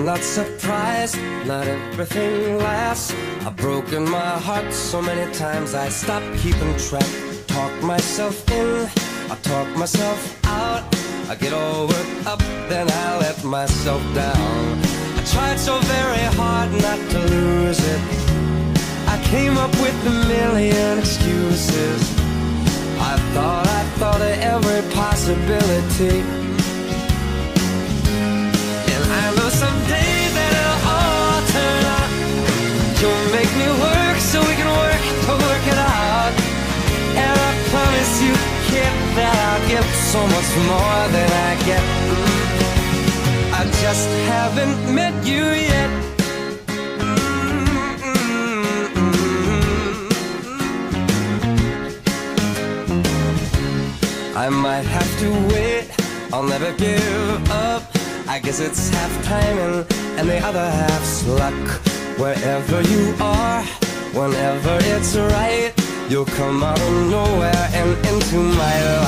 I'm not surprised, not everything lasts. I've broken my heart so many times I stopped keeping track. Talk myself in, I talk myself out. I get all worked up, then I let myself down. I tried so very hard not to lose it. I came up with a million excuses. I thought of every possibility. And I know someday that it'll all turn out. You'll make me work so we can work to work it out. And I promise you, kid, that I'll give so much more than I get. I just haven't met you yet. I might have to wait, I'll never give up. I guess it's half timing and the other half's luck. Wherever you are, whenever it's right, you'll come out of nowhere and into my life.